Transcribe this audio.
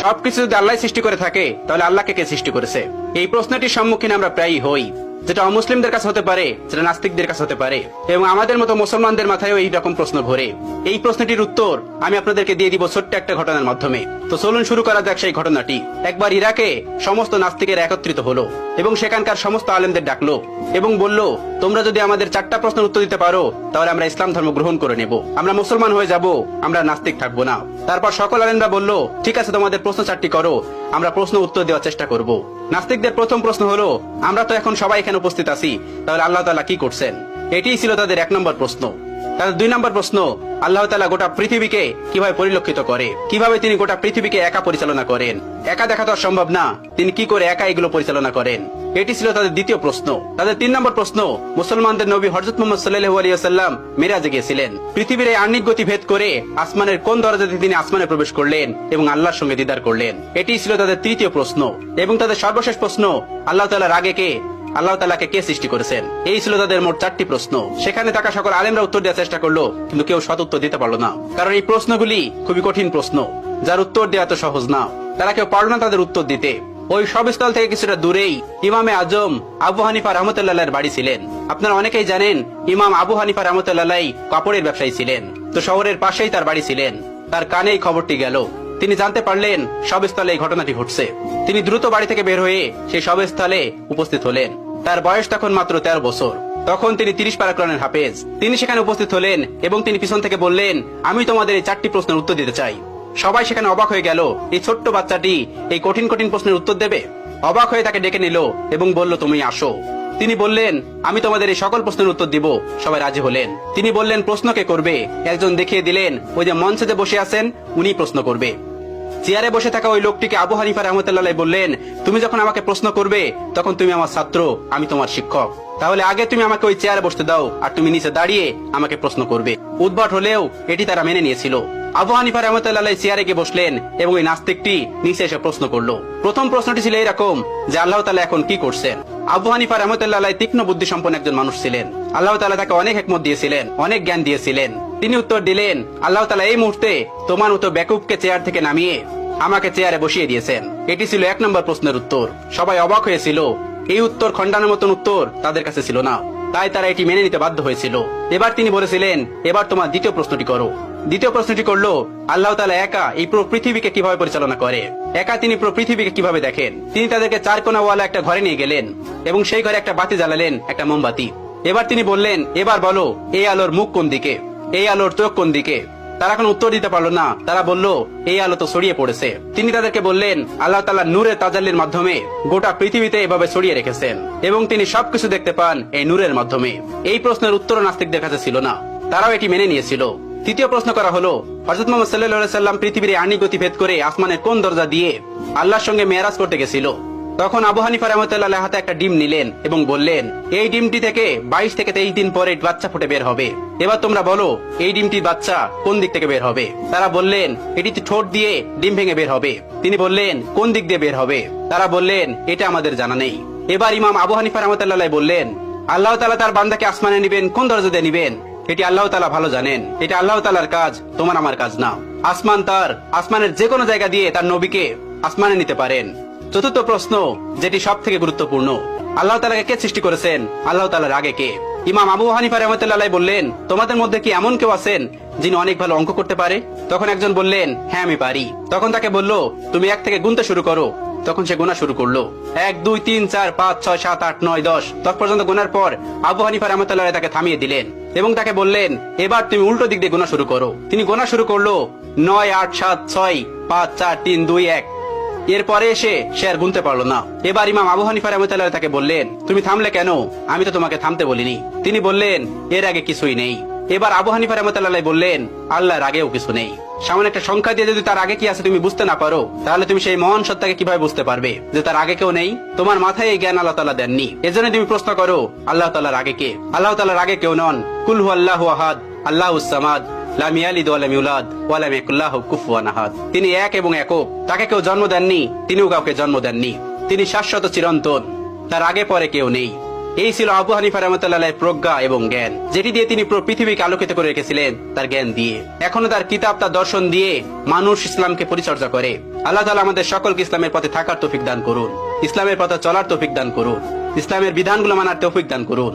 সবকিছু যদি আল্লাহ সৃষ্টি করে থাকে তাহলে আল্লাহকে কে সৃষ্টি করেছে? এই প্রশ্নটির সম্মুখীন আমরা প্রায়ই হই, যেটা অমুসলিমদের কাছে হতে পারে, যেটা নাস্তিকদের কাছে হতে পারে, এবং আমাদের মতো মুসলমানদের মাথায়ও এই রকম প্রশ্ন ঘোরে। এই প্রশ্নটির উত্তর আমি আপনাদেরকে দিয়ে দিব ছোট্ট একটা ঘটনার মাধ্যমে। তো চলুন শুরু করা যাক সেই ঘটনাটি। একবার ইরাকে সমস্ত নাস্তিকের একত্রিত হলো এবং সেখানকার সমস্ত আলেমদের ডাকলো এবং বলল, তোমরা যদি আমাদের 4টা প্রশ্নের উত্তর দিতে পারো তাহলে আমরা ইসলাম ধর্ম গ্রহণ করে নেব, আমরা মুসলমান হয়ে যাব, আমরা নাস্তিক থাকবো না। তারপর সকল আলেমরা বলল, ঠিক আছে, তোমাদের প্রশ্ন 4টি করো, আমরা প্রশ্ন উত্তর দেওয়ার চেষ্টা করব। নাস্তিকদের প্রথম প্রশ্ন হলো, আমরা তো এখন সবাই এখানে উপস্থিত আছি, তাহলে আল্লাহ তাআলা কি করছেন? এটিই ছিল তাদের 1 নম্বর প্রশ্ন। তাদের 2 নম্বর প্রশ্ন, আল্লাহ তাআলা গোটা পৃথিবীকে কিভাবে পরিলক্ষিত করে, কিভাবে তিনি গোটা পৃথিবীকে একা পরিচালনা করেন? একা দেখা তো সম্ভব না, তিনি কি করে একা এগুলো পরিচালনা করেন? এটি ছিল তাদের দ্বিতীয় প্রশ্ন। তাদের 3 নম্বর প্রশ্ন, মুসলমানদের নবী হযরত মুহাম্মদ সাল্লাল্লাহু আলাইহি ওয়াসাল্লাম মিরাজে গিয়েছিলেন, পৃথিবীর এই আহ্নিক গতি ভেদ করে আসমানের কোন দরজাতে তিনি আসমানে প্রবেশ করলেন এবং আল্লাহর সঙ্গে দিদার করলেন? এটি ছিল তাদের তৃতীয় প্রশ্ন। এবং তাদের সর্বশেষ প্রশ্ন, আল্লাহ তাআলার আগে কে, আল্লাহ তাআলাকে কে সৃষ্টি করেছেন? এই ছিল তাদের মোট 4টি প্রশ্ন। সেখানে থাকা সকল আলেমরা উত্তর দেওয়ার চেষ্টা করলো, কিন্তু কেউ সৎ উত্তর দিতে পারলো না, কারণ এই প্রশ্নগুলি খুবই কঠিন প্রশ্ন, যার উত্তর দেওয়া তো সহজ না। তারা কেউ পারল না তাদের উত্তর দিতে। ওই সবস্থল থেকে কিছুটা দূরেই ইমামে আজম আবু হানিফা রাহমাতুল্লাহর বাড়ি ছিলেন। আপনারা অনেকেই জানেন, ইমাম আবু হানিফা রাহমাতুল্লাহ কাপড়ের ব্যবসায়ী ছিলেন। তো শহরের পাশেই তার বাড়ি ছিলেন। তার কানে এই খবরটি গেল, তিনি জানতে পারলেন সবস্থলে এই ঘটনাটি ঘটছে। তিনি দ্রুত বাড়ি থেকে বের হয়ে সেই সবস্থলে উপস্থিত হলেন। তার বয়স তখন মাত্র 13 বছর। তখন তিনি 30 পারা কোরআনের হাফেজ। তিনি সেখানে উপস্থিত হলেন এবং তিনি পিছন থেকে বললেন, আমি তোমাদের এই 4টি প্রশ্নের উত্তর দিতে চাই। সবাই সেখানে অবাক হয়ে গেল, এই ছোট্ট বাচ্চাটি এই কঠিন কঠিন প্রশ্নের উত্তর দেবে? অবাক হয়ে তাকে ডেকে নিল এবং বলল, তুমি আসো। তিনি বললেন, আমি তোমাদের এই সকল প্রশ্নের উত্তর দিব। সবাই রাজি হলেন। তিনি বললেন, প্রশ্ন কে করবে? একজন দেখিয়ে দিলেন, ওই যে মঞ্চে যে বসে আছেন উনি প্রশ্ন করবে। চেয়ারে বসে থাকা ওই লোকটিকে আবু হানিফা রাহমাতুল্লাহ বললেন, তুমি যখন আমাকে প্রশ্ন করবে তখন তুমি আমার ছাত্র, আমি তোমার শিক্ষক, তাহলে আগে তুমি আমাকে ওই চেয়ারে বসতে দাও, আর তুমি নিচে দাঁড়িয়ে আমাকে প্রশ্ন করবে। উদ্ভট হলেও এটি তারা মেনে নিয়েছিল। আবু হানিফা রাহমাতুল্লাহ চেয়ারে গিয়ে বসলেন এবং ওই নাস্তিকটি নিচে এসে প্রশ্ন করলো। প্রথম প্রশ্নটি ছিল এরকম, যে আল্লাহ তাআলা এখন কি করছেন? আবু হানিফা রাহমাতুল্লাহ তীক্ষ্ণ বুদ্ধি সম্পন্ন একজন মানুষ ছিলেন। আল্লাহ তাআলা তাকে অনেক হিকমত দিয়েছিলেন, অনেক জ্ঞান দিয়েছিলেন। তিনি উত্তর দিলেন, আল্লাহ তাআলা এই মুহূর্তে তোমার মতো বেকুবকে চেয়ার থেকে নামিয়ে আমাকে চেয়ারে বসিয়ে দিয়েছেন। এটি ছিল 1 নম্বর প্রশ্নের উত্তর। সবাই অবাক হয়েছিল। এই উত্তর খণ্ডানোর মতন উত্তর তাদের কাছে ছিল না, তাই তারা এটি মেনে নিতে বাধ্য হয়েছিল। এবার তিনি বলেছিলেন, এবার তোমার দ্বিতীয় প্রশ্নটি করো। দ্বিতীয় প্রশ্নটি করলো, আল্লাহ তাআলা একা এই পুরো পৃথিবীকে কিভাবে পরিচালনা করে? একা তিনি পুরো পৃথিবীকে কিভাবে দেখেন? তিনি তাদেরকে 4 কোণাওয়ালা একটা ঘরে নিয়ে গেলেন এবং সেই ঘরে একটা বাতি জ্বালালেন, একটা মোমবাতি। এবার তিনি বললেন, এবার বলো, এই আলোর মুখ কোন দিকে, এই আলোর চোখ কোন দিকে? তারা কোনো উত্তর দিতে পারলো না। তারা বলল, এই আলো তো ছড়িয়ে পড়েছে। তিনি তাদেরকে বললেন, আল্লাহ তাআলা নূরের তাজাল্লির মাধ্যমে গোটা পৃথিবীতে এভাবে ছড়িয়ে রেখেছেন এবং তিনি সবকিছু দেখতে পান এই নূরের মাধ্যমে। এই প্রশ্নের উত্তর নাস্তিকদের কাছে ছিল না, তারাও এটি মেনে নিয়েছিল। তৃতীয় প্রশ্ন করা হলো, হযরত মুহাম্মদ সাল্লাল্লাহু আলাইহি ওয়াসাল্লাম পৃথিবীর আহ্নিক গতি ভেদ করে আসমানের কোন দরজা দিয়ে আল্লাহর সঙ্গে মেরাজ করতে গেছিল? তখন আবু হানিফা রাহমাতুল্লাহ হাতে একটা ডিম নিলেন এবং বললেন, এই ডিমটি থেকে 22 থেকে 23 দিন পরে বাচ্চা ফুটে বের হবে। এবার তোমরা বলো, এই ডিমটির বাচ্চা কোন দিক থেকে বের হবে? তারা বললেন, এটি ঠোঁট দিয়ে ডিম ভেঙে বের হবে। তিনি বললেন, কোন দিক দিয়ে বের হবে? তারা বললেন, এটা আমাদের জানা নেই। এবার ইমাম আবু হানিফা রাহমাতুল্লাহ বললেন, আল্লাহ তাআলা তার বান্দাকে আসমানে নিবেন কোন দরজা দিয়ে নিবেন এটি আল্লাহ তাআলা ভালো জানেন। এটা আল্লাহ তাআলার কাজ, তোমার আমার কাজ না। আসমান তার, আসমানের যে কোনো জায়গা দিয়ে তার নবীকে আসমানে নিতে পারেন। চতুর্থ প্রশ্ন, যেটি সব থেকে গুরুত্বপূর্ণ, আল্লাহ তাআলাকে কে সৃষ্টি করেছেন? আল্লাহ তাআলার আগে কে? ইমাম আবু হানিফা রাহমাতুল্লাহ বললেন, তোমাদের মধ্যে কি এমন কেউ আছেন যিনি অনেক ভালো অঙ্ক করতে পারে? তখন একজন বললেন, হ্যাঁ আমি পারি। তখন তাকে বলল, তুমি 1 থেকে গুনতে শুরু করো। তখন সে গোনা শুরু করলো। 1 2 3 4 5 6 7 8 9 10 পর্যন্ত গোনার পর আবু হানিফা রাহমাতুল্লাহ তাকে থামিয়ে দিলেন এবং তাকে বললেন, এবার তুমি উল্টো দিক দিয়ে গোনা শুরু করো। তিনি গোনা শুরু করলো, 9 8 7 6 5 4 3 2 1। এরপরে এসে সে আর গুনতে পারলো না। এবার ইমাম আবু হানিফা রাহমাতুল্লাহ তাকে বললেন, তুমি থামলে কেন? আমি তো তোমাকে থামতে বলিনি। তিনি বললেন, এর আগে কিছুই নেই। এবার আবু হানিফা রাহমাতুল্লাহ বললেন, আল্লাহর আগেও কিছু নেই। সামান্য একটা সংখ্যা দিয়ে যদি তার আগে কি আছে তুমি বুঝতে না পারো, তাহলে তুমি সেই মহান সত্তাকে কিভাবে বুঝতে পারবে যে তার আগে কেউ নেই? তোমার মাথায় এই জ্ঞান আল্লাহ তাআলা দেননি। এজন্য তুমি প্রশ্ন করো, আল্লাহ তাআলার আগে কে? আল্লাহ তাআলার আগে কেউ নন। কুল হুয়াল্লাহু আহাদ, আল্লাহুস সামাদ, লাম ইয়ালিদ ওয়া লাম ইউলাদ ওয়া লাম ইয়াকুল লাহু কুফুয়ান আহাদ। তিনি এক এবং একক, তাকে কেউ জন্ম দেননি, তিনিও কাউকে জন্ম দেননি। তিনি শাশ্বত চিরন্তন, তার আগে পরে কেউ নেই। এই ছিল আবু হানিফা রাহমাতুল্লাহ প্রজ্ঞা এবং জ্ঞান, যেটি দিয়ে তিনি পুরো পৃথিবীকে আলোকিত করে রেখেছিলেন তার জ্ঞান দিয়ে। এখনো তার কিতাব, তার দর্শন দিয়ে মানুষ ইসলামকে পরিচর্যা করে। আল্লাহ তাআলা আমাদের সকলকে ইসলামের পথে থাকার তৌফিক দান করুন, ইসলামের পথে চলার তৌফিক দান করুন, ইসলামের বিধানগুলো মানার তৌফিক দান করুন।